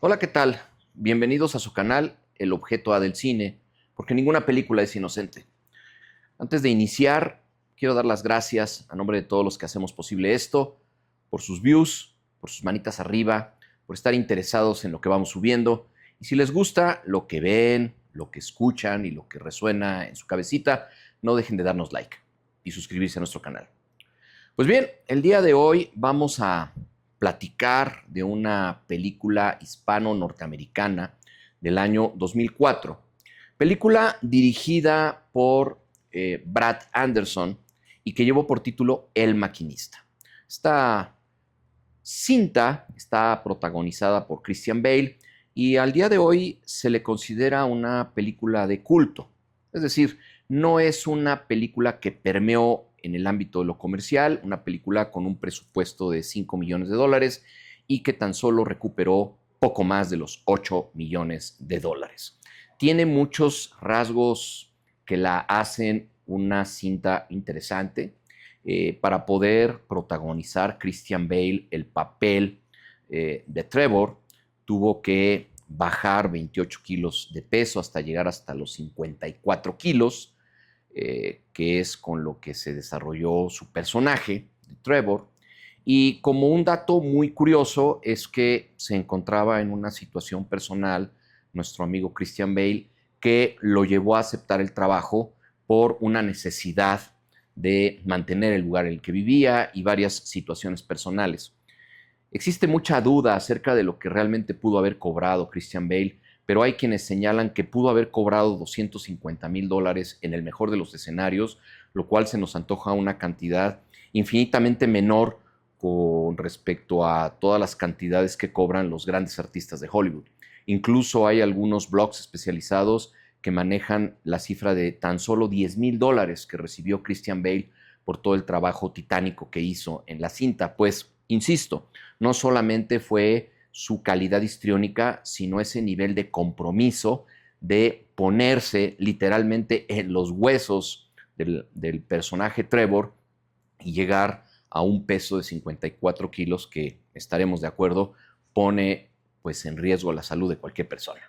Hola, ¿qué tal? Bienvenidos a su canal El Objeto A del Cine, porque ninguna película es inocente. Antes de iniciar, quiero dar las gracias a nombre de todos los que hacemos posible esto, por sus views, por sus manitas arriba, por estar interesados en lo que vamos subiendo. Y si les gusta lo que ven, lo que escuchan y lo que resuena en su cabecita, no dejen de darnos like y suscribirse a nuestro canal. Pues bien, el día de hoy vamos a platicar de una película hispano-norteamericana del año 2004. Película dirigida por Brad Anderson y que llevó por título El Maquinista. Esta cinta está protagonizada por Christian Bale y al día de hoy se le considera una película de culto. Es decir, no es una película que permeó en el ámbito de lo comercial, una película con un presupuesto de 5 millones de dólares y que tan solo recuperó poco más de los 8 millones de dólares. Tiene muchos rasgos que la hacen una cinta interesante. Para poder protagonizar Christian Bale el papel de Trevor, tuvo que bajar 28 kilos de peso hasta llegar hasta los 54 kilos, que es con lo que se desarrolló su personaje de Trevor. Y como un dato muy curioso es que se encontraba en una situación personal nuestro amigo Christian Bale que lo llevó a aceptar el trabajo por una necesidad de mantener el lugar en el que vivía y varias situaciones personales. Existe mucha duda acerca de lo que realmente pudo haber cobrado Christian Bale, pero hay quienes señalan que pudo haber cobrado $250,000 en el mejor de los escenarios, lo cual se nos antoja una cantidad infinitamente menor con respecto a todas las cantidades que cobran los grandes artistas de Hollywood. Incluso hay algunos blogs especializados que manejan la cifra de tan solo $10,000 que recibió Christian Bale por todo el trabajo titánico que hizo en la cinta. Pues, insisto, no solamente fue su calidad histriónica, sino ese nivel de compromiso de ponerse literalmente en los huesos del personaje Trevor y llegar a un peso de 54 kilos que, estaremos de acuerdo, pone pues en riesgo la salud de cualquier persona.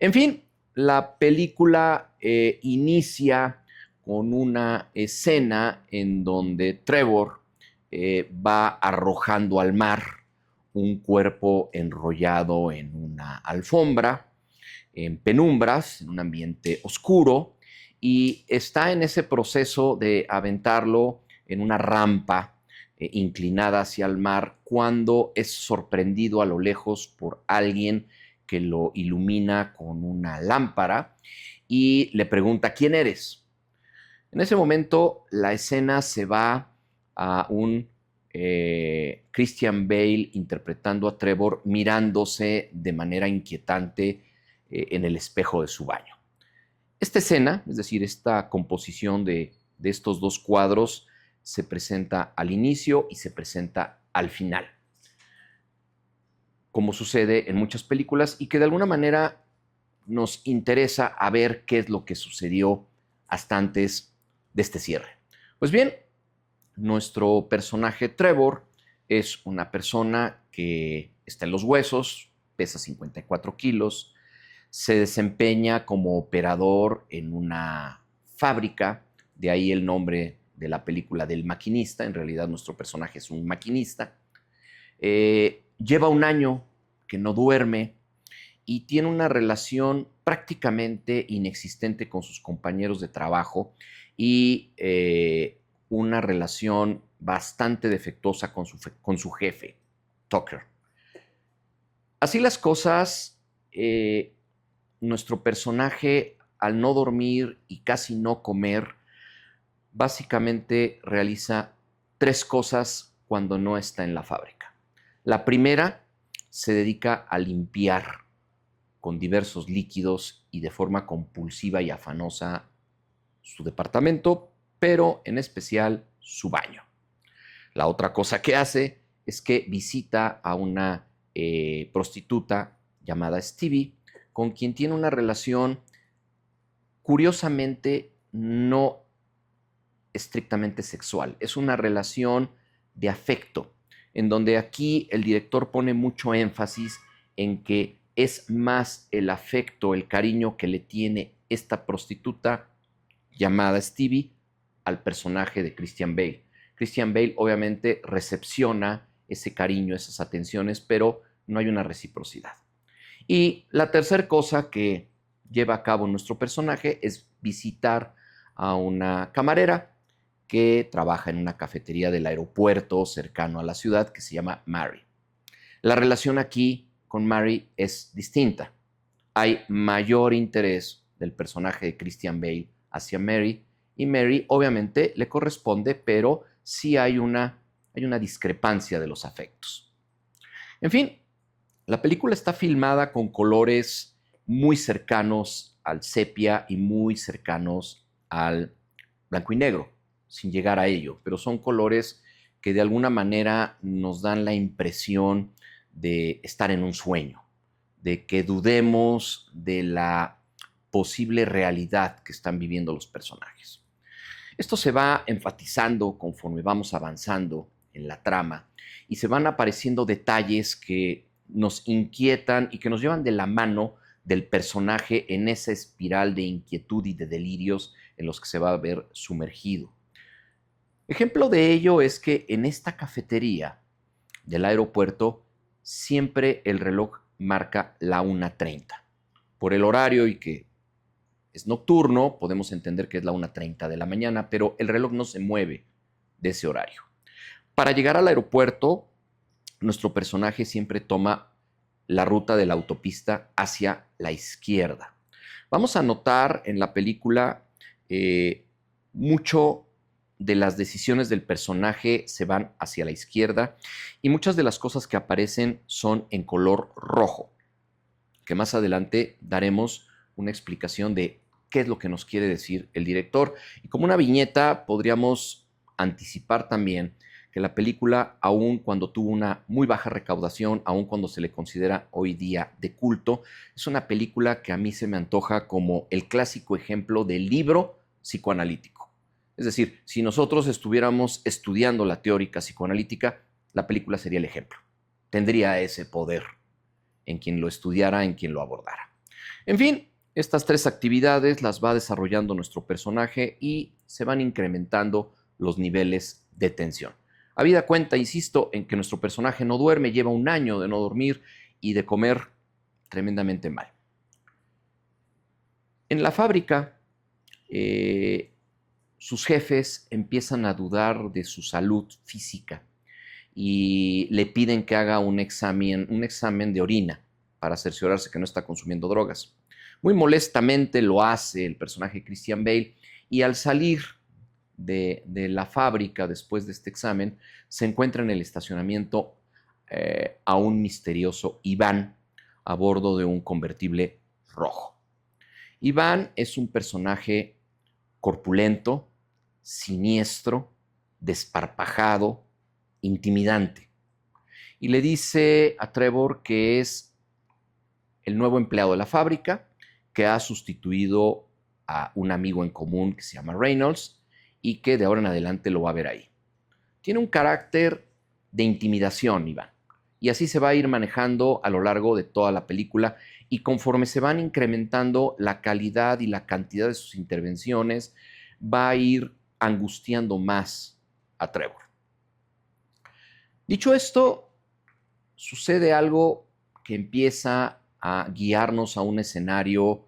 En fin, la película inicia con una escena en donde Trevor va arrojando al mar un cuerpo enrollado en una alfombra, en penumbras, en un ambiente oscuro, y está en ese proceso de aventarlo en una rampa inclinada hacia el mar cuando es sorprendido a lo lejos por alguien que lo ilumina con una lámpara y le pregunta, ¿quién eres? En ese momento la escena se va a un Christian Bale interpretando a Trevor mirándose de manera inquietante en el espejo de su baño. Esta escena, es decir, esta composición de estos dos cuadros, se presenta al inicio y se presenta al final, como sucede en muchas películas y que de alguna manera nos interesa a ver qué es lo que sucedió hasta antes de este cierre. Pues bien, nuestro personaje Trevor es una persona que está en los huesos, pesa 54 kilos, se desempeña como operador en una fábrica, de ahí el nombre de la película del maquinista, en realidad nuestro personaje es un maquinista. Lleva un año que no duerme y tiene una relación prácticamente inexistente con sus compañeros de trabajo y una relación bastante defectuosa con su jefe, Tucker. Así las cosas, nuestro personaje, al no dormir y casi no comer, básicamente realiza tres cosas cuando no está en la fábrica. La primera, se dedica a limpiar con diversos líquidos y de forma compulsiva y afanosa su departamento, pero en especial su baño. La otra cosa que hace es que visita a una prostituta llamada Stevie, con quien tiene una relación curiosamente no estrictamente sexual, es una relación de afecto, en donde aquí el director pone mucho énfasis en que es más el afecto, el cariño que le tiene esta prostituta llamada Stevie al personaje de Christian Bale. Christian Bale obviamente recepciona ese cariño, esas atenciones, pero no hay una reciprocidad. Y la tercera cosa que lleva a cabo nuestro personaje es visitar a una camarera que trabaja en una cafetería del aeropuerto cercano a la ciudad que se llama Mary. La relación aquí con Mary es distinta. Hay mayor interés del personaje de Christian Bale hacia Mary y Mary obviamente le corresponde, pero sí hay una discrepancia de los afectos. En fin, la película está filmada con colores muy cercanos al sepia y muy cercanos al blanco y negro, sin llegar a ello, pero son colores que de alguna manera nos dan la impresión de estar en un sueño, de que dudemos de la posible realidad que están viviendo los personajes. Esto se va enfatizando conforme vamos avanzando en la trama y se van apareciendo detalles que nos inquietan y que nos llevan de la mano del personaje en esa espiral de inquietud y de delirios en los que se va a ver sumergido. Ejemplo de ello es que en esta cafetería del aeropuerto siempre el reloj marca la 1:30. Por el horario y que es nocturno, podemos entender que es la 1:30 de la mañana, pero el reloj no se mueve de ese horario. Para llegar al aeropuerto, nuestro personaje siempre toma la ruta de la autopista hacia la izquierda. Vamos a notar en la película mucho de las decisiones del personaje se van hacia la izquierda y muchas de las cosas que aparecen son en color rojo, que más adelante daremos una explicación de qué es lo que nos quiere decir el director. Y como una viñeta podríamos anticipar también que la película, aun cuando tuvo una muy baja recaudación, aun cuando se le considera hoy día de culto, es una película que a mí se me antoja como el clásico ejemplo del libro psicoanalítico. Es decir, si nosotros estuviéramos estudiando la teórica psicoanalítica, la película sería el ejemplo. Tendría ese poder en quien lo estudiara, en quien lo abordara. En fin, estas tres actividades las va desarrollando nuestro personaje y se van incrementando los niveles de tensión. Habida cuenta, insisto, en que nuestro personaje no duerme, lleva 1 año de no dormir y de comer tremendamente mal. En la fábrica, sus jefes empiezan a dudar de su salud física y le piden que haga un examen de orina para cerciorarse que no está consumiendo drogas. Muy molestamente lo hace el personaje Christian Bale y al salir de la fábrica después de este examen se encuentra en el estacionamiento a un misterioso Iván a bordo de un convertible rojo. Iván es un personaje corpulento, siniestro, desparpajado, intimidante. Y le dice a Trevor que es el nuevo empleado de la fábrica, que ha sustituido a un amigo en común que se llama Reynolds y que de ahora en adelante lo va a ver ahí. Tiene un carácter de intimidación, Iván, y así se va a ir manejando a lo largo de toda la película y conforme se van incrementando la calidad y la cantidad de sus intervenciones, va a ir angustiando más a Trevor. Dicho esto, sucede algo que empieza a guiarnos a un escenario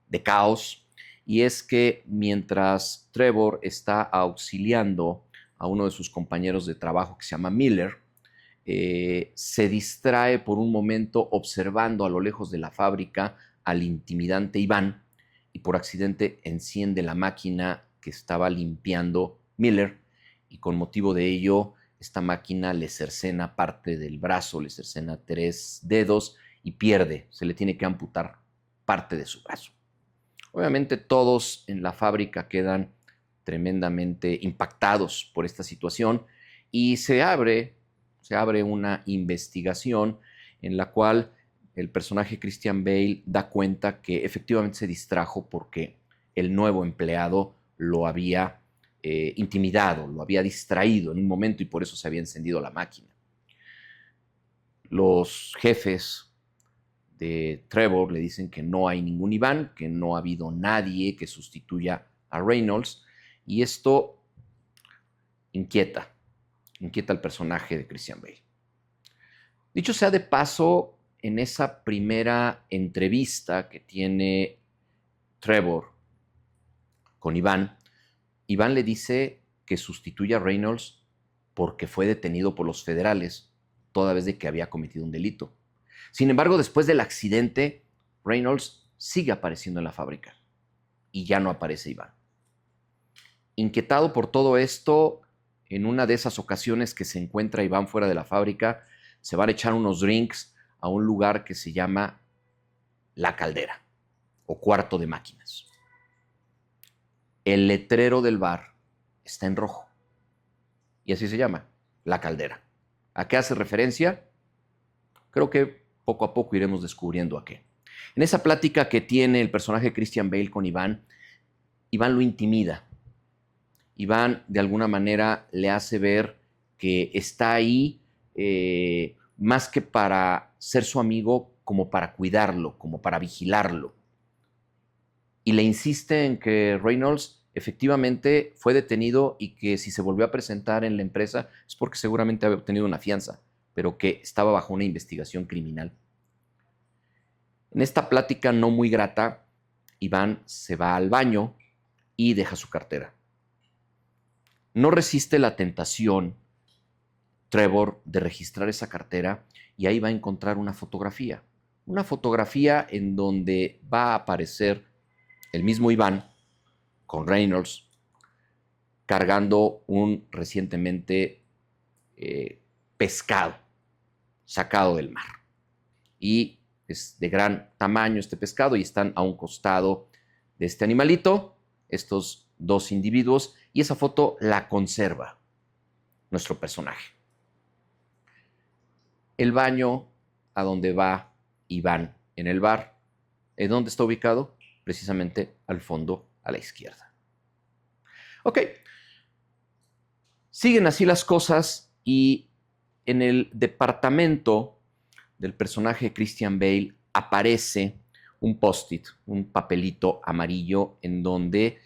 de caos, y es que mientras Trevor está auxiliando a uno de sus compañeros de trabajo que se llama Miller, se distrae por un momento observando a lo lejos de la fábrica al intimidante Iván y por accidente enciende la máquina que estaba limpiando Miller y con motivo de ello esta máquina le cercena parte del brazo, le cercena 3 dedos y pierde, se le tiene que amputar parte de su brazo. Obviamente todos en la fábrica quedan tremendamente impactados por esta situación y se abre una investigación en la cual el personaje Christian Bale da cuenta que efectivamente se distrajo porque el nuevo empleado lo había intimidado, lo había distraído en un momento y por eso se había encendido la máquina. Los jefes de Trevor le dicen que no hay ningún Iván, que no ha habido nadie que sustituya a Reynolds, y esto inquieta al personaje de Christian Bale. Dicho sea de paso, en esa primera entrevista que tiene Trevor con Iván, Iván le dice que sustituya a Reynolds porque fue detenido por los federales toda vez de que había cometido un delito. Sin embargo, después del accidente, Reynolds sigue apareciendo en la fábrica y ya no aparece Iván. Inquietado por todo esto, en una de esas ocasiones que se encuentra Iván fuera de la fábrica, se van a echar unos drinks a un lugar que se llama La Caldera o Cuarto de Máquinas. El letrero del bar está en rojo y así se llama, La Caldera. ¿A qué hace referencia? Creo que poco a poco iremos descubriendo a qué. En esa plática que tiene el personaje Christian Bale con Iván, Iván lo intimida. Iván de alguna manera le hace ver que está ahí más que para ser su amigo, como para cuidarlo, como para vigilarlo. Y le insiste en que Reynolds efectivamente fue detenido y que si se volvió a presentar en la empresa es porque seguramente había obtenido una fianza, pero que estaba bajo una investigación criminal. En esta plática no muy grata, Iván se va al baño y deja su cartera. No resiste la tentación, Trevor, de registrar esa cartera y ahí va a encontrar una fotografía en donde va a aparecer el mismo Iván con Reynolds cargando un recientemente pescado sacado del mar. Y es de gran tamaño este pescado y están a un costado de este animalito, estos dos individuos, y esa foto la conserva nuestro personaje. El baño a donde va Iván en el bar, ¿dónde está ubicado? Precisamente al fondo, a la izquierda. Ok, siguen así las cosas y en el departamento del personaje Christian Bale aparece un post-it, un papelito amarillo en donde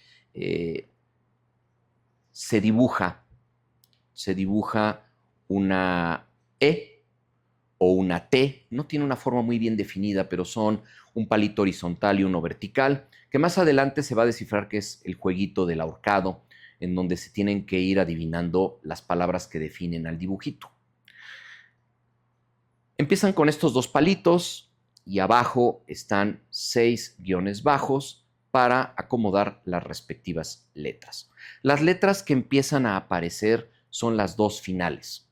se dibuja una E o una T, no tiene una forma muy bien definida, pero son un palito horizontal y uno vertical, que más adelante se va a descifrar que es el jueguito del ahorcado, en donde se tienen que ir adivinando las palabras que definen al dibujito. Empiezan con estos dos palitos y abajo están 6 guiones bajos para acomodar las respectivas letras. Las letras que empiezan a aparecer son las dos finales,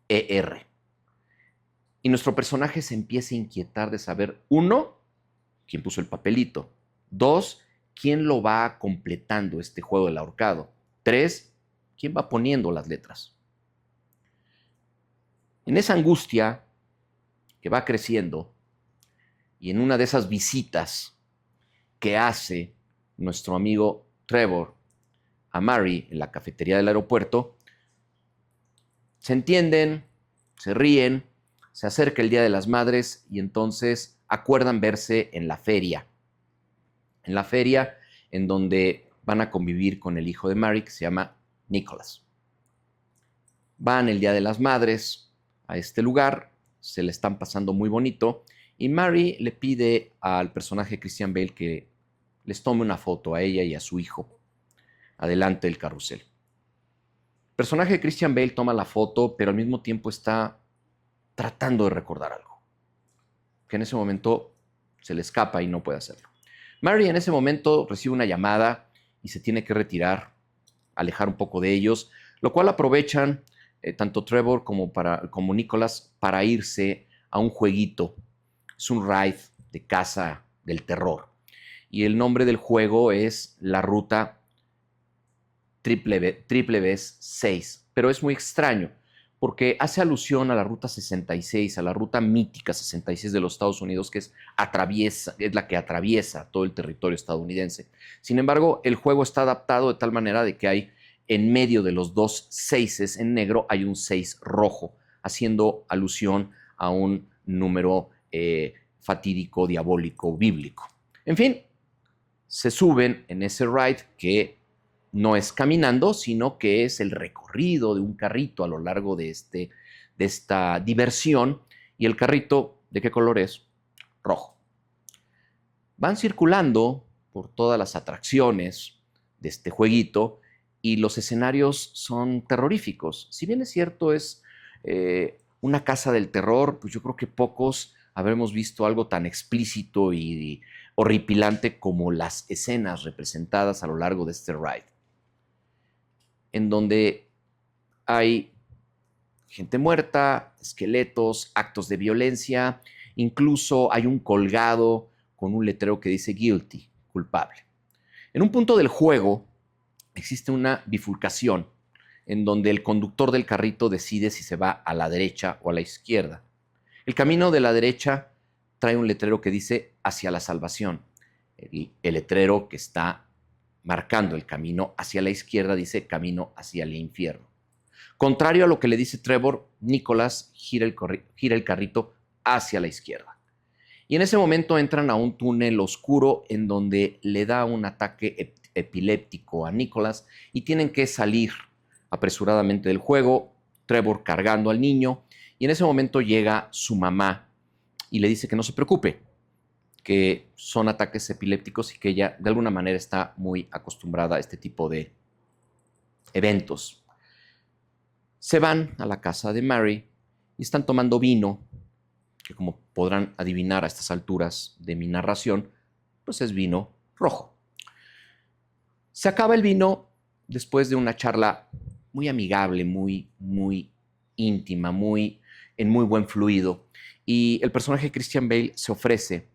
ER. Y nuestro personaje se empieza a inquietar de saber, uno, quién puso el papelito, dos, quién lo va completando este juego del ahorcado, tres, quién va poniendo las letras. En esa angustia que va creciendo y en una de esas visitas que hace nuestro amigo Trevor a Mary en la cafetería del aeropuerto, se entienden, se ríen, se acerca el Día de las Madres y entonces acuerdan verse en la feria en donde van a convivir con el hijo de Mary, que se llama Nicholas. Van el Día de las Madres a este lugar, se le están pasando muy bonito y Mary le pide al personaje Christian Bale que les tome una foto a ella y a su hijo adelante del carrusel. El personaje de Christian Bale toma la foto, pero al mismo tiempo está tratando de recordar algo, que en ese momento se le escapa y no puede hacerlo. Mary en ese momento recibe una llamada y se tiene que retirar, alejar un poco de ellos, lo cual aprovechan tanto Trevor como Nicholas para irse a un jueguito. Es un ride de casa del terror. Y el nombre del juego es la ruta Triple B 6. Pero es muy extraño porque hace alusión a la ruta 66, a la ruta mítica 66 de los Estados Unidos, que es la que atraviesa todo el territorio estadounidense. Sin embargo, el juego está adaptado de tal manera de que hay en medio de los dos seises en negro hay un 6 rojo, haciendo alusión a un número fatídico, diabólico, bíblico. En fin, se suben en ese ride que no es caminando, sino que es el recorrido de un carrito a lo largo de esta diversión. Y el carrito, ¿de qué color es? Rojo. Van circulando por todas las atracciones de este jueguito y los escenarios son terroríficos. Si bien es cierto, es una casa del terror, pues yo creo que pocos habremos visto algo tan explícito y horripilante como las escenas representadas a lo largo de este ride, en donde hay gente muerta, esqueletos, actos de violencia, incluso hay un colgado con un letrero que dice guilty, culpable. En un punto del juego existe una bifurcación en donde el conductor del carrito decide si se va a la derecha o a la izquierda. El camino de la derecha trae un letrero que dice hacia la salvación. El letrero que está marcando el camino hacia la izquierda dice camino hacia el infierno. Contrario a lo que le dice Trevor, Nicholas gira el carrito hacia la izquierda. Y en ese momento entran a un túnel oscuro en donde le da un ataque epiléptico a Nicholas y tienen que salir apresuradamente del juego, Trevor cargando al niño, y en ese momento llega su mamá y le dice que no se preocupe, que son ataques epilépticos y que ella de alguna manera está muy acostumbrada a este tipo de eventos. Se van a la casa de Mary y están tomando vino, que como podrán adivinar a estas alturas de mi narración, pues es vino rojo. Se acaba el vino después de una charla muy amigable, muy íntima, en muy buen fluido, y el personaje de Christian Bale se ofrece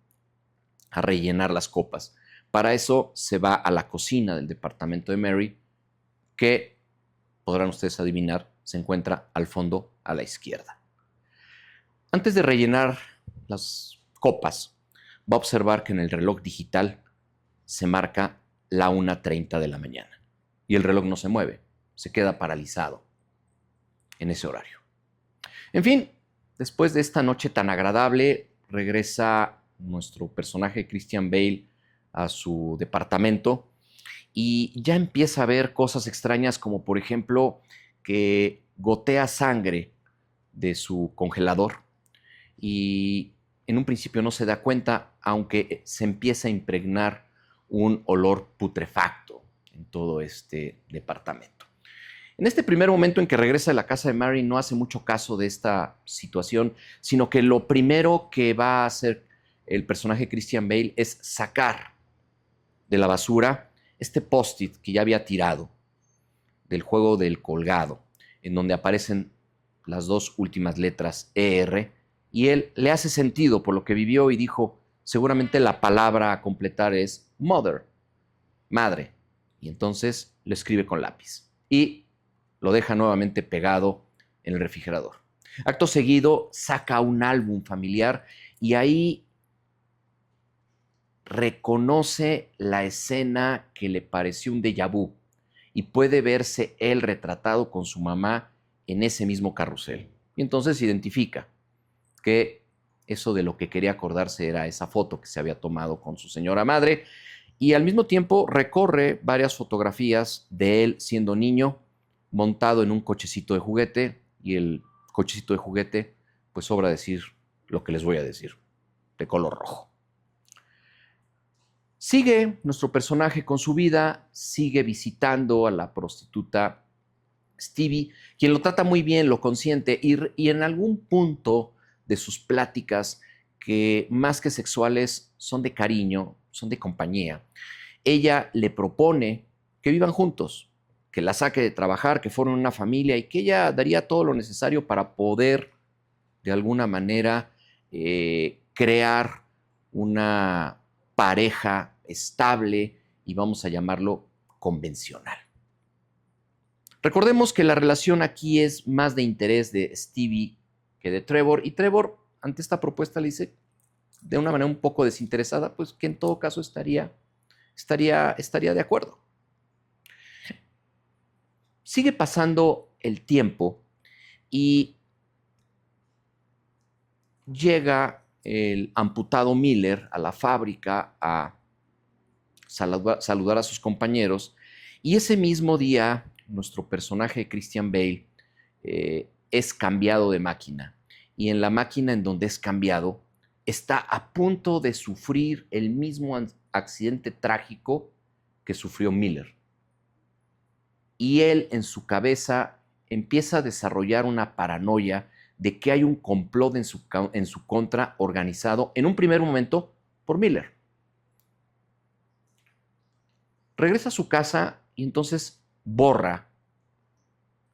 a rellenar las copas. Para eso se va a la cocina del departamento de Mary, que podrán ustedes adivinar, se encuentra al fondo a la izquierda. Antes de rellenar las copas, va a observar que en el reloj digital se marca la 1:30 de la mañana y el reloj no se mueve, se queda paralizado en ese horario. En fin, después de esta noche tan agradable, regresa nuestro personaje Christian Bale a su departamento y ya empieza a ver cosas extrañas como por ejemplo que gotea sangre de su congelador y en un principio no se da cuenta, aunque se empieza a impregnar un olor putrefacto en todo este departamento. En este primer momento en que regresa a la casa de Mary no hace mucho caso de esta situación, sino que lo primero que va a hacer el personaje Christian Bale es sacar de la basura este post-it que ya había tirado del juego del colgado, en donde aparecen las dos últimas letras ER, y él le hace sentido por lo que vivió y dijo, seguramente la palabra a completar es mother, madre, y entonces lo escribe con lápiz y lo deja nuevamente pegado en el refrigerador. Acto seguido saca un álbum familiar y ahí reconoce la escena que le pareció un déjà vu y puede verse él retratado con su mamá en ese mismo carrusel. Y entonces identifica que eso de lo que quería acordarse era esa foto que se había tomado con su señora madre y al mismo tiempo recorre varias fotografías de él siendo niño montado en un cochecito de juguete y el cochecito de juguete, pues sobra decir lo que les voy a decir, de color rojo. Sigue nuestro personaje con su vida, sigue visitando a la prostituta Stevie, quien lo trata muy bien, lo consiente y en algún punto de sus pláticas, que más que sexuales son de cariño, son de compañía, ella le propone que vivan juntos, que la saque de trabajar, que formen una familia y que ella daría todo lo necesario para poder de alguna manera crear una pareja estable y vamos a llamarlo convencional. Recordemos que la relación aquí es más de interés de Stevie que de Trevor y Trevor ante esta propuesta le dice de una manera un poco desinteresada, pues que en todo caso estaría de acuerdo. Sigue pasando el tiempo y llega el amputado Miller a la fábrica a saludar a sus compañeros, y ese mismo día nuestro personaje Christian Bale es cambiado de máquina, y en la máquina en donde es cambiado está a punto de sufrir el mismo accidente trágico que sufrió Miller. Y él en su cabeza empieza a desarrollar una paranoia de que hay un complot en su contra organizado en un primer momento por Miller. Regresa a su casa y entonces borra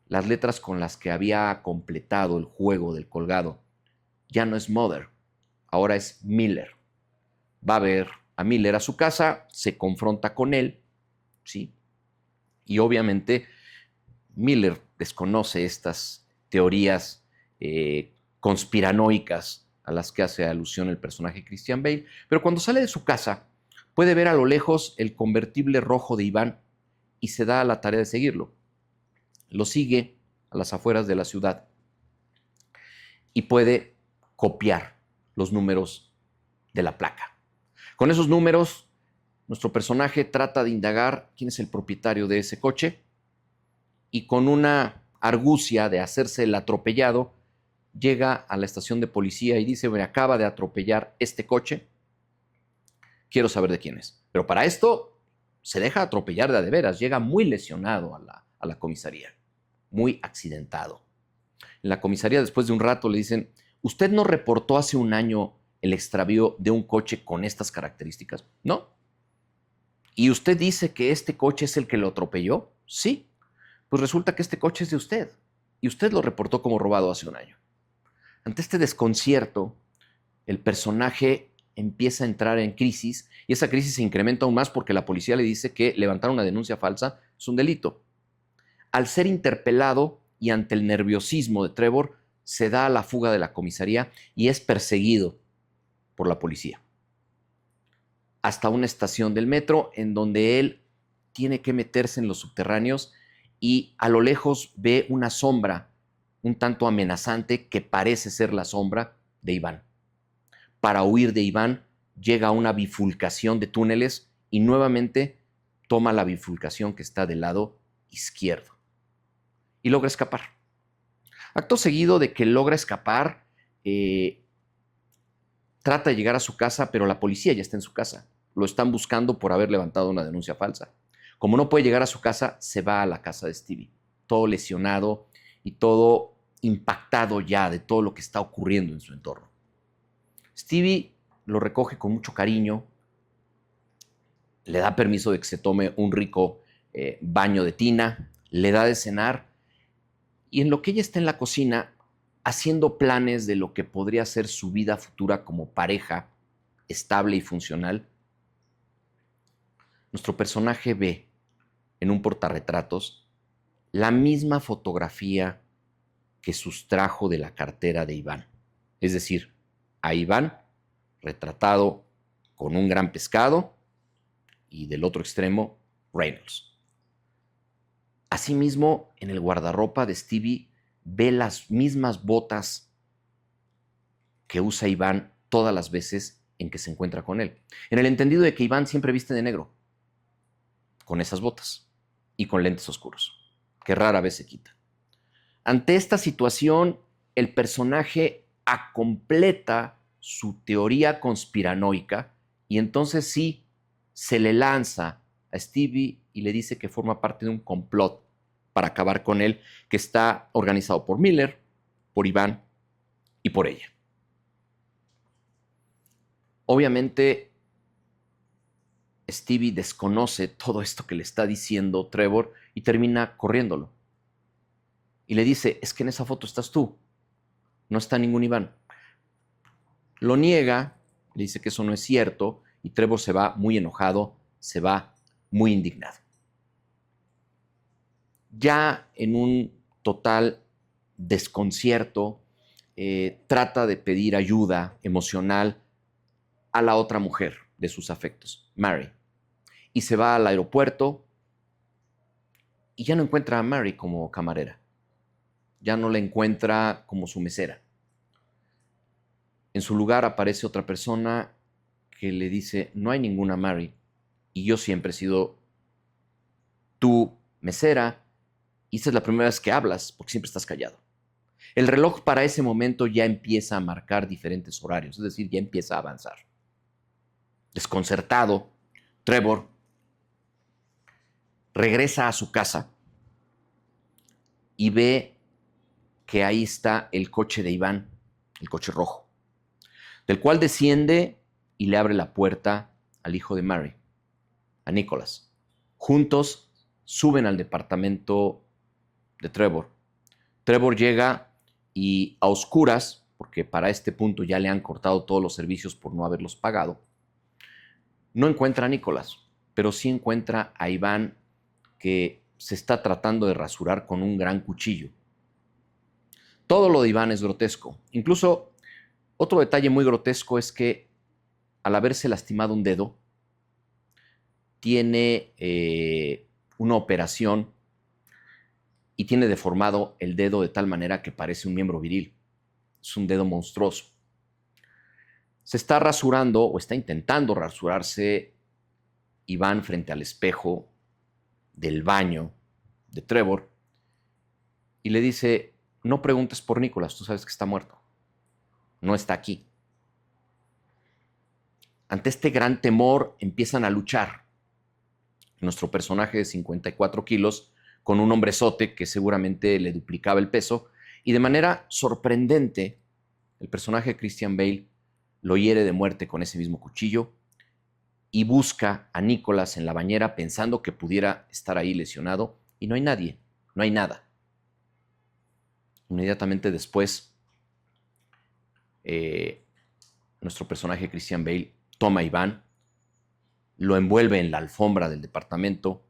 las letras con las que había completado el juego del colgado. Ya no es Mother, ahora es Miller. Va a ver a Miller a su casa, se confronta con él, ¿sí? Y obviamente Miller desconoce estas teorías conspiranoicas a las que hace alusión el personaje Christian Bale, pero cuando sale de su casa puede ver a lo lejos el convertible rojo de Iván y se da a la tarea de seguirlo. Lo sigue a las afueras de la ciudad y puede copiar los números de la placa. Con esos números, nuestro personaje trata de indagar quién es el propietario de ese coche y con una argucia de hacerse el atropellado, llega a la estación de policía y dice: me acaba de atropellar este coche, quiero saber de quién es. Pero para esto se deja atropellar de a de veras, llega muy lesionado a la comisaría, muy accidentado. En la comisaría, después de un rato, le dicen: ¿usted no reportó hace un año el extravío de un coche con estas características? No. ¿Y usted dice que este coche es el que lo atropelló? Sí. Pues resulta que este coche es de usted y usted lo reportó como robado hace un año. Ante este desconcierto, el personaje empieza a entrar en crisis y esa crisis se incrementa aún más porque la policía le dice que levantar una denuncia falsa es un delito. Al ser interpelado y ante el nerviosismo de Trevor, se da a la fuga de la comisaría y es perseguido por la policía hasta una estación del metro en donde él tiene que meterse en los subterráneos y a lo lejos ve una sombra un tanto amenazante que parece ser la sombra de Iván. Para huir de Iván llega a una bifurcación de túneles y nuevamente toma la bifurcación que está del lado izquierdo y logra escapar. Acto seguido de que logra escapar, trata de llegar a su casa, pero la policía ya está en su casa. Lo están buscando por haber levantado una denuncia falsa. Como no puede llegar a su casa, se va a la casa de Stevie, todo lesionado y todo impactado ya de todo lo que está ocurriendo en su entorno. Stevie lo recoge con mucho cariño, le da permiso de que se tome un rico baño de tina, le da de cenar y en lo que ella está en la cocina haciendo planes de lo que podría ser su vida futura como pareja estable y funcional, nuestro personaje ve en un portarretratos la misma fotografía que sustrajo de la cartera de Iván. Es decir, a Iván retratado con un gran pescado y del otro extremo, Reynolds. Asimismo, en el guardarropa de Stevie ve las mismas botas que usa Iván todas las veces en que se encuentra con él. En el entendido de que Iván siempre viste de negro, con esas botas y con lentes oscuros, que rara vez se quita. Ante esta situación, el personaje acompleta su teoría conspiranoica y entonces sí se le lanza a Stevie y le dice que forma parte de un complot para acabar con él, que está organizado por Miller, por Iván y por ella. Obviamente, Stevie desconoce todo esto que le está diciendo Trevor y termina corriéndolo. Y le dice: es que en esa foto estás tú, no está ningún Iván. Lo niega, le dice que eso no es cierto y Trevor se va muy enojado, se va muy indignado. Ya en un total desconcierto, trata de pedir ayuda emocional a la otra mujer de sus afectos, Mary, y se va al aeropuerto y ya no encuentra a Mary como camarera, ya no la encuentra como su mesera. En su lugar aparece otra persona que le dice, no hay ninguna Mary y yo siempre he sido tu mesera y esta es la primera vez que hablas porque siempre estás callado. El reloj para ese momento ya empieza a marcar diferentes horarios, es decir, ya empieza a avanzar. Desconcertado, Trevor regresa a su casa y ve que ahí está el coche de Iván, el coche rojo, del cual desciende y le abre la puerta al hijo de Mary, a Nicholas. Juntos suben al departamento de Trevor. Trevor llega y a oscuras, porque para este punto ya le han cortado todos los servicios por no haberlos pagado, no encuentra a Nicholas, pero sí encuentra a Iván que se está tratando de rasurar con un gran cuchillo. Todo lo de Iván es grotesco. Incluso otro detalle muy grotesco es que al haberse lastimado un dedo, tiene una operación y tiene deformado el dedo de tal manera que parece un miembro viril. Es un dedo monstruoso. Se está rasurando o está intentando rasurarse Iván frente al espejo del baño de Trevor y le dice, no preguntes por Nicholas, tú sabes que está muerto. No está aquí. Ante este gran temor empiezan a luchar. Nuestro personaje de 54 kilos con un hombrezote que seguramente le duplicaba el peso y de manera sorprendente el personaje de Christian Bale lo hiere de muerte con ese mismo cuchillo y busca a Nicholas en la bañera pensando que pudiera estar ahí lesionado y no hay nadie, no hay nada. Inmediatamente después, nuestro personaje Christian Bale toma a Iván, lo envuelve en la alfombra del departamento,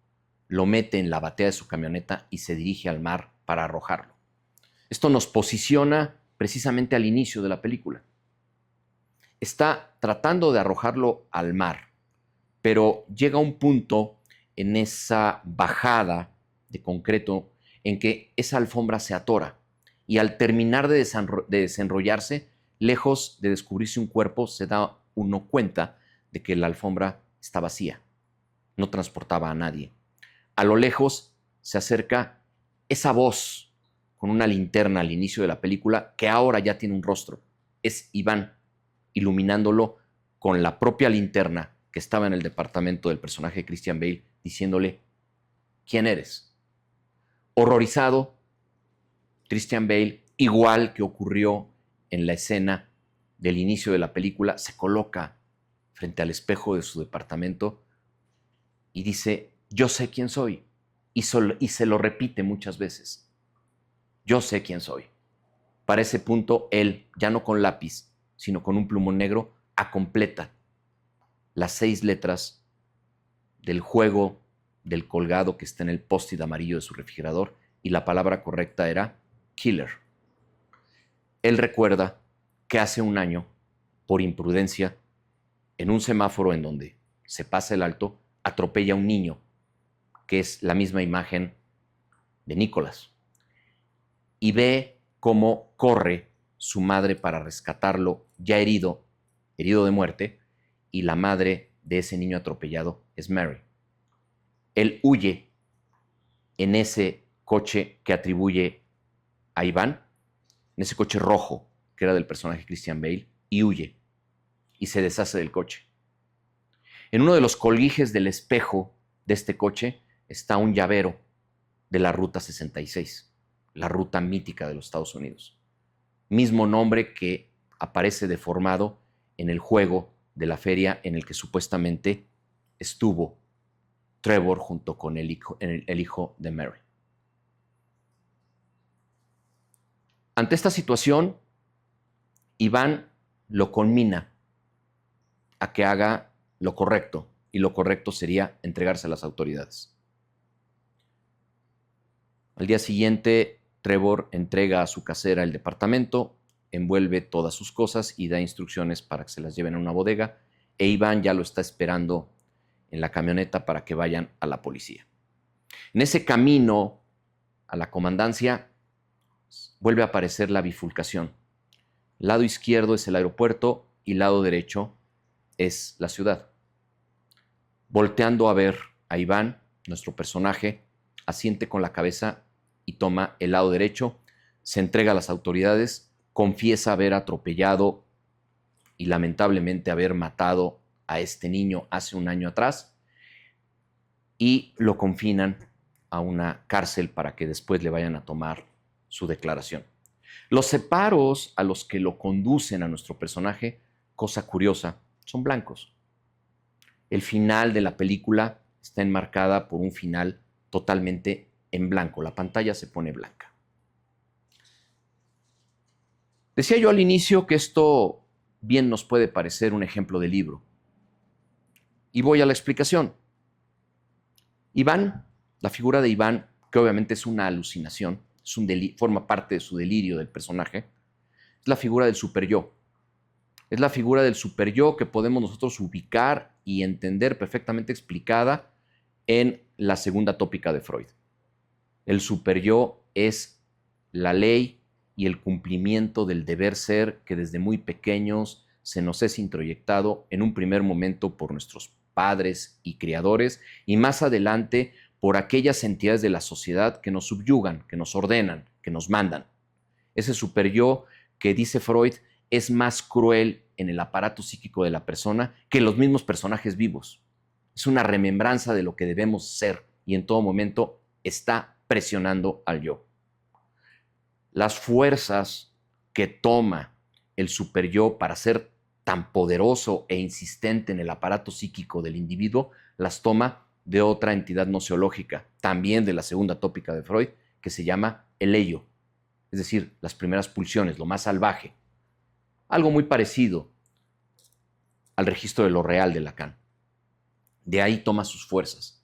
lo mete en la batea de su camioneta y se dirige al mar para arrojarlo. Esto nos posiciona precisamente al inicio de la película. Está tratando de arrojarlo al mar, pero llega un punto en esa bajada de concreto en que esa alfombra se atora y al terminar de desenrollarse, lejos de descubrirse un cuerpo, se da uno cuenta de que la alfombra está vacía, no transportaba a nadie. A lo lejos se acerca esa voz con una linterna al inicio de la película que ahora ya tiene un rostro. Es Iván, iluminándolo con la propia linterna que estaba en el departamento del personaje de Christian Bale, diciéndole, ¿quién eres? Horrorizado, Christian Bale, igual que ocurrió en la escena del inicio de la película, se coloca frente al espejo de su departamento y dice, yo sé quién soy. Y se lo repite muchas veces. Yo sé quién soy. Para ese punto, él, ya no con lápiz, sino con un plumón negro, completa las 6 letras del juego del colgado que está en el post-it amarillo de su refrigerador y la palabra correcta era killer. Él recuerda que hace un año, por imprudencia, en un semáforo en donde se pasa el alto, atropella a un niño, que es la misma imagen de Nicholas, y ve cómo corre su madre para rescatarlo, ya herido de muerte, y la madre de ese niño atropellado es Mary. Él huye en ese coche que atribuye a Iván, en ese coche rojo que era del personaje Christian Bale, y huye y se deshace del coche. En uno de los colguijes del espejo de este coche está un llavero de la Ruta 66, la ruta mítica de los Estados Unidos. Mismo nombre que aparece deformado en el juego de la feria en el que supuestamente estuvo Trevor junto con el hijo de Mary. Ante esta situación, Iván lo conmina a que haga lo correcto, y lo correcto sería entregarse a las autoridades. Al día siguiente, Trevor entrega a su casera el departamento, envuelve todas sus cosas y da instrucciones para que se las lleven a una bodega, e Iván ya lo está esperando en la camioneta para que vayan a la policía. En ese camino a la comandancia vuelve a aparecer la bifurcación. Lado izquierdo es el aeropuerto y lado derecho es la ciudad. Volteando a ver a Iván, nuestro personaje, asiente con la cabeza y toma el lado derecho, se entrega a las autoridades, confiesa haber atropellado y lamentablemente haber matado a este niño hace un año atrás y lo confinan a una cárcel para que después le vayan a tomar su declaración. Los separos a los que lo conducen a nuestro personaje, cosa curiosa, son blancos. El final de la película está enmarcada por un final totalmente en blanco. La pantalla se pone blanca. Decía yo al inicio que esto bien nos puede parecer un ejemplo de libro. Y voy a la explicación. Iván, la figura de Iván, que obviamente es una alucinación, forma parte de su delirio del personaje, es la figura del superyo. Es la figura del superyo que podemos nosotros ubicar y entender perfectamente explicada en la segunda tópica de Freud. El superyo es la ley y el cumplimiento del deber ser que desde muy pequeños se nos es introyectado en un primer momento por nuestros padres y criadores y más adelante por aquellas entidades de la sociedad que nos subyugan, que nos ordenan, que nos mandan. Ese superyo que dice Freud es más cruel en el aparato psíquico de la persona que los mismos personajes vivos. Es una remembranza de lo que debemos ser y en todo momento está presionando al yo. Las fuerzas que toma el superyo para ser tan poderoso e insistente en el aparato psíquico del individuo, las toma de otra entidad nociológica, también de la segunda tópica de Freud, que se llama el ello, es decir, las primeras pulsiones, lo más salvaje. Algo muy parecido al registro de lo real de Lacan. De ahí toma sus fuerzas.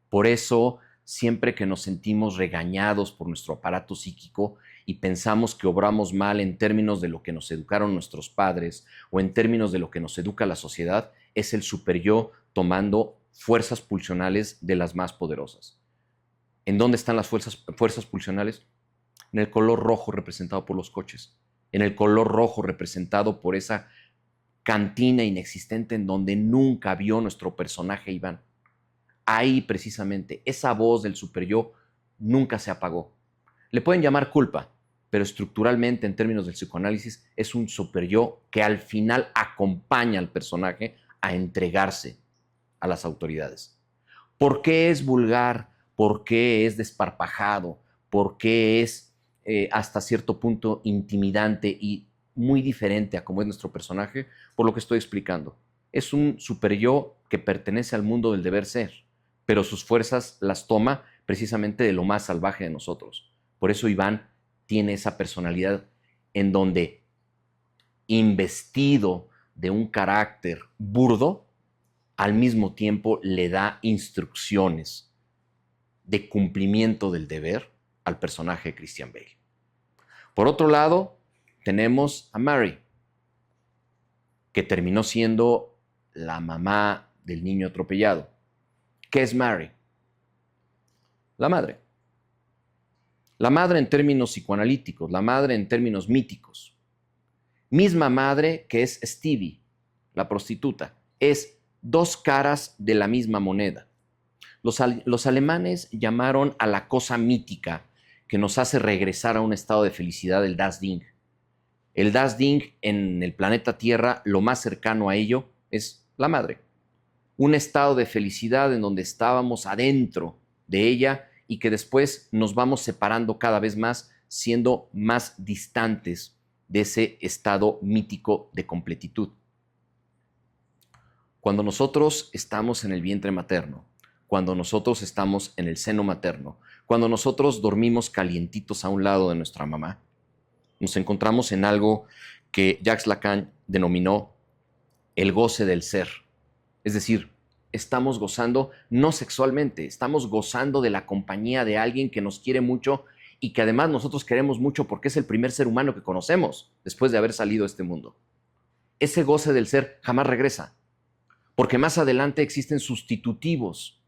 Por eso, siempre que nos sentimos regañados por nuestro aparato psíquico y pensamos que obramos mal en términos de lo que nos educaron nuestros padres o en términos de lo que nos educa la sociedad, es el superyo tomando fuerzas pulsionales de las más poderosas. ¿En dónde están las fuerzas pulsionales? En el color rojo representado por los coches, en el color rojo representado por esa cantina inexistente en donde nunca vio nuestro personaje Iván. Ahí precisamente, esa voz del superyo nunca se apagó. Le pueden llamar culpa, pero estructuralmente en términos del psicoanálisis es un superyo que al final acompaña al personaje a entregarse a las autoridades. ¿Por qué es vulgar? ¿Por qué es desparpajado? ¿Por qué es hasta cierto punto intimidante y muy diferente a cómo es nuestro personaje? Por lo que estoy explicando. Es un superyo que pertenece al mundo del deber ser, pero sus fuerzas las toma precisamente de lo más salvaje de nosotros. Por eso Iván tiene esa personalidad en donde, investido de un carácter burdo, al mismo tiempo le da instrucciones de cumplimiento del deber al personaje de Christian Bale. Por otro lado, tenemos a Mary, que terminó siendo la mamá del niño atropellado. ¿Qué es Mary? La madre. La madre en términos psicoanalíticos, la madre en términos míticos. Misma madre que es Stevie, la prostituta. Es dos caras de la misma moneda. Los alemanes llamaron a la cosa mítica que nos hace regresar a un estado de felicidad el Das Ding. El Das Ding en el planeta Tierra, lo más cercano a ello es la madre. Un estado de felicidad en donde estábamos adentro de ella y que después nos vamos separando cada vez más, siendo más distantes de ese estado mítico de completitud. Cuando nosotros estamos en el vientre materno, cuando nosotros estamos en el seno materno, cuando nosotros dormimos calientitos a un lado de nuestra mamá, nos encontramos en algo que Jacques Lacan denominó el goce del ser. Es decir, estamos gozando no sexualmente, estamos gozando de la compañía de alguien que nos quiere mucho y que además nosotros queremos mucho porque es el primer ser humano que conocemos después de haber salido a este mundo. Ese goce del ser jamás regresa, porque más adelante existen sustitutivos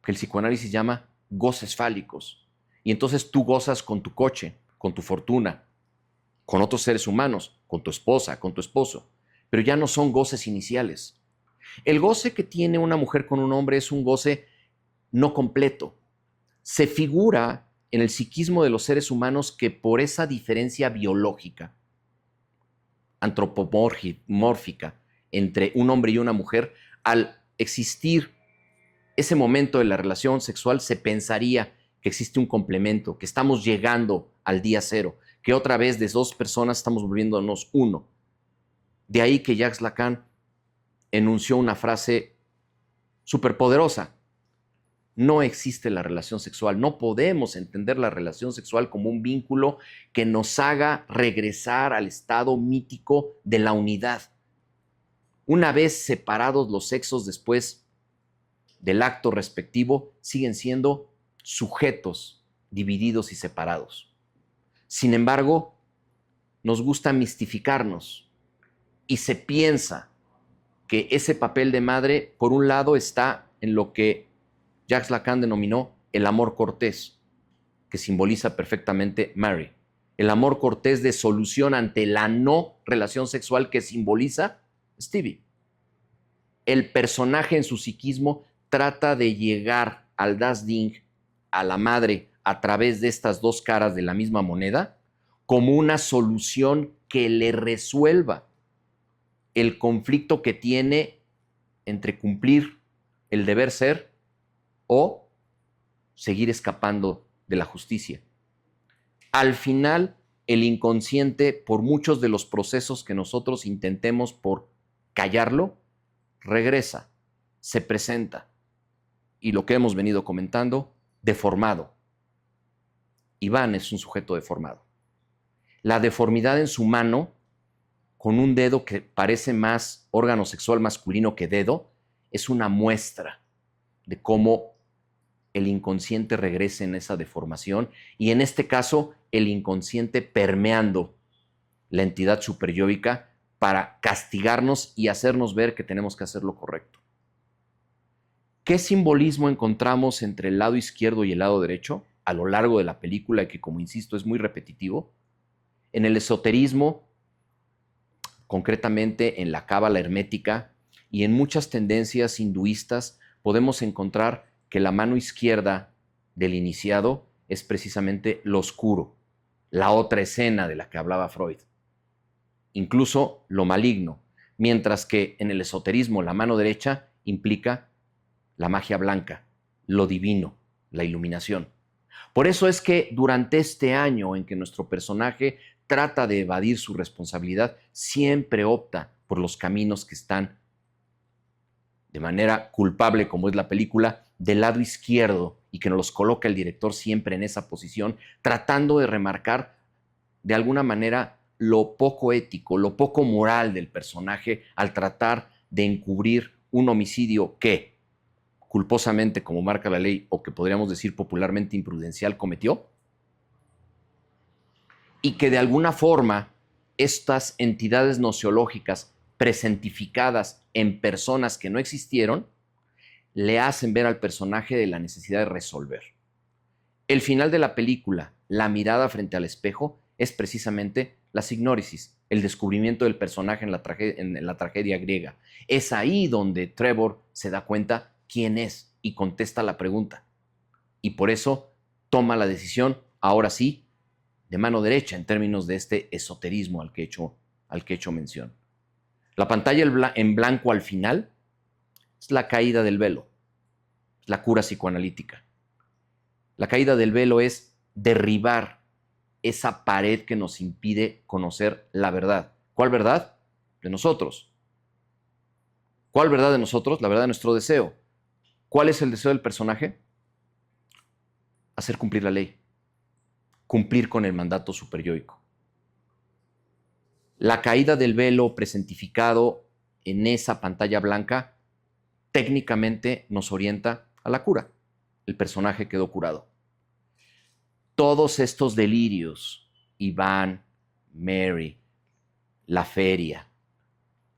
que el psicoanálisis llama goces fálicos. Y entonces tú gozas con tu coche, con tu fortuna, con otros seres humanos, con tu esposa, con tu esposo, pero ya no son goces iniciales. El goce que tiene una mujer con un hombre es un goce no completo. Se figura en el psiquismo de los seres humanos que por esa diferencia biológica, antropomórfica, entre un hombre y una mujer, al existir ese momento de la relación sexual se pensaría que existe un complemento, que estamos llegando al día cero, que otra vez de dos personas estamos volviéndonos uno. De ahí que Jacques Lacan enunció una frase superpoderosa: no existe la relación sexual, no podemos entender la relación sexual como un vínculo que nos haga regresar al estado mítico de la unidad. Una vez separados los sexos después del acto respectivo, siguen siendo sujetos divididos y separados. Sin embargo, nos gusta mistificarnos y se piensa que ese papel de madre, por un lado, está en lo que Jacques Lacan denominó el amor cortés, que simboliza perfectamente Mary. El amor cortés de solución ante la no relación sexual que simboliza Stevie. El personaje en su psiquismo trata de llegar al Das Ding, a la madre, a través de estas dos caras de la misma moneda, como una solución que le resuelva el conflicto que tiene entre cumplir el deber ser o seguir escapando de la justicia. Al final, el inconsciente, por muchos de los procesos que nosotros intentemos por callarlo, regresa, se presenta, y lo que hemos venido comentando, deformado. Iván es un sujeto deformado. La deformidad en su mano, con un dedo que parece más órgano sexual masculino que dedo, es una muestra de cómo el inconsciente regresa en esa deformación, y en este caso el inconsciente permeando la entidad superyóbica para castigarnos y hacernos ver que tenemos que hacer lo correcto. ¿Qué simbolismo encontramos entre el lado izquierdo y el lado derecho a lo largo de la película, que, como insisto, es muy repetitivo? En el esoterismo, concretamente en la cábala hermética y en muchas tendencias hinduistas, podemos encontrar que la mano izquierda del iniciado es precisamente lo oscuro, la otra escena de la que hablaba Freud, incluso lo maligno, mientras que en el esoterismo la mano derecha implica la magia blanca, lo divino, la iluminación. Por eso es que durante este año en que nuestro personaje trata de evadir su responsabilidad, siempre opta por los caminos que están, de manera culpable como es la película, del lado izquierdo, y que nos los coloca el director siempre en esa posición, tratando de remarcar de alguna manera lo poco ético, lo poco moral del personaje al tratar de encubrir un homicidio que, culposamente, como marca la ley, o que podríamos decir popularmente imprudencial, cometió, y que de alguna forma estas entidades nociológicas presentificadas en personas que no existieron le hacen ver al personaje de la necesidad de resolver. El final de la película, la mirada frente al espejo, es precisamente la signórisis, el descubrimiento del personaje en la tragedia griega. Es ahí donde Trevor se da cuenta quién es y contesta la pregunta. Y por eso toma la decisión, ahora sí, de mano derecha en términos de este esoterismo al que he hecho mención. La pantalla en blanco al final es la caída del velo, es la cura psicoanalítica. La caída del velo es derribar esa pared que nos impide conocer la verdad. ¿Cuál verdad? De nosotros. ¿Cuál verdad de nosotros? La verdad de nuestro deseo. ¿Cuál es el deseo del personaje? Hacer cumplir la ley. Cumplir con el mandato superyoico. La caída del velo presentificado en esa pantalla blanca técnicamente nos orienta a la cura. El personaje quedó curado. Todos estos delirios, Iván, Mary, la feria,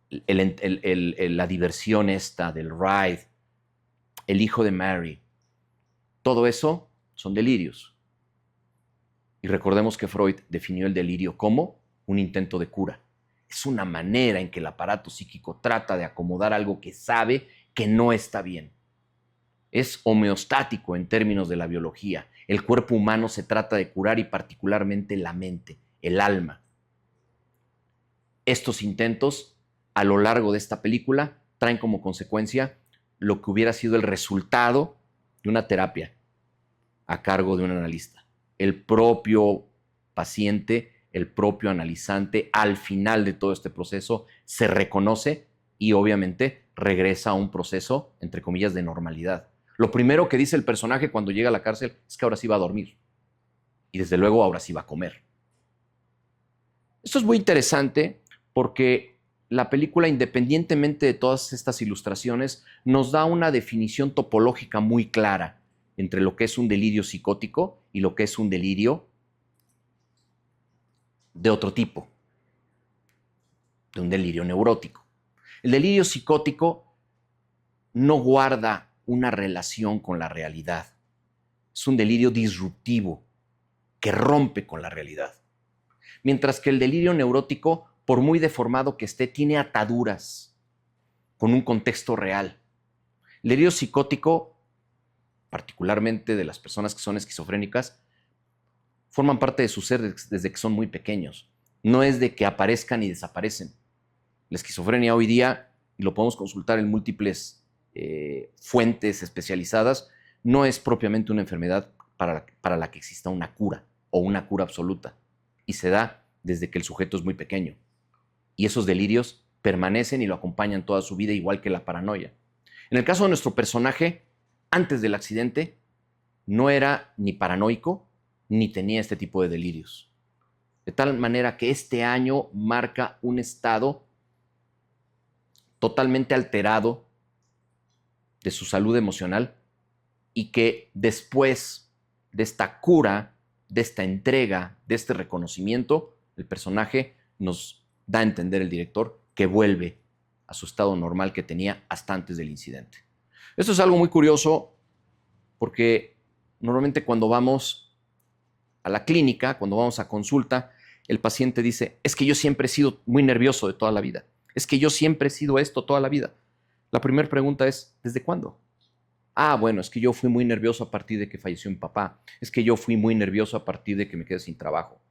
la diversión esta del ride, el hijo de Mary, todo eso son delirios. Y recordemos que Freud definió el delirio como un intento de cura. Es una manera en que el aparato psíquico trata de acomodar algo que sabe que no está bien. Es homeostático en términos de la biología. El cuerpo humano se trata de curar y particularmente la mente, el alma. Estos intentos, a lo largo de esta película, traen como consecuencia lo que hubiera sido el resultado de una terapia a cargo de un analista. El propio paciente, el propio analizante, al final de todo este proceso, se reconoce y obviamente regresa a un proceso, entre comillas, de normalidad. Lo primero que dice el personaje cuando llega a la cárcel es que ahora sí va a dormir. Y desde luego ahora sí va a comer. Esto es muy interesante porque la película, independientemente de todas estas ilustraciones, nos da una definición topológica muy clara entre lo que es un delirio psicótico y lo que es un delirio de otro tipo, de un delirio neurótico. El delirio psicótico no guarda una relación con la realidad. Es un delirio disruptivo que rompe con la realidad. Mientras que el delirio neurótico, por muy deformado que esté, tiene ataduras con un contexto real. El delirio psicótico, particularmente de las personas que son esquizofrénicas, forman parte de su ser desde que son muy pequeños. No es de que aparezcan y desaparecen. La esquizofrenia hoy día, y lo podemos consultar en múltiples fuentes especializadas, no es propiamente una enfermedad para la que exista una cura o una cura absoluta. Y se da desde que el sujeto es muy pequeño. Y esos delirios permanecen y lo acompañan toda su vida, igual que la paranoia. En el caso de nuestro personaje, antes del accidente, no era ni paranoico ni tenía este tipo de delirios. De tal manera que este año marca un estado totalmente alterado de su salud emocional y que después de esta cura, de esta entrega, de este reconocimiento, el personaje nos da a entender, el director, que vuelve a su estado normal que tenía hasta antes del incidente. Esto es algo muy curioso porque normalmente cuando vamos a la clínica, cuando vamos a consulta, el paciente dice, es que yo siempre he sido muy nervioso de toda la vida, es que yo siempre he sido esto toda la vida. La primera pregunta es, ¿desde cuándo? Ah, bueno, es que yo fui muy nervioso a partir de que falleció mi papá, es que yo fui muy nervioso a partir de que me quedé sin trabajo.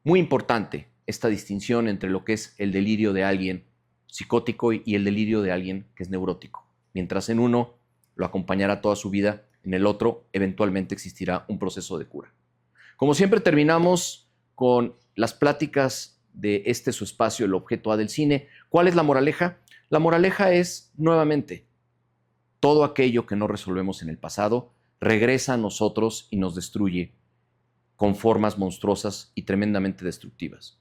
Muy importante esta distinción entre lo que es el delirio de alguien psicótico y el delirio de alguien que es neurótico. Mientras en uno lo acompañará toda su vida, en el otro eventualmente existirá un proceso de cura. Como siempre terminamos con las pláticas de este su espacio, el objeto A del cine. ¿Cuál es la moraleja? La moraleja es, nuevamente, todo aquello que no resolvemos en el pasado regresa a nosotros y nos destruye con formas monstruosas y tremendamente destructivas.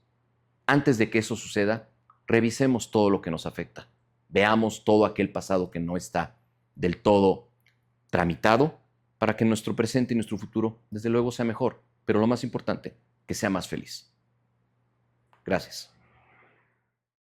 Antes de que eso suceda, revisemos todo lo que nos afecta. Veamos todo aquel pasado que no está del todo tramitado para que nuestro presente y nuestro futuro, desde luego, sea mejor, pero lo más importante, que sea más feliz. Gracias.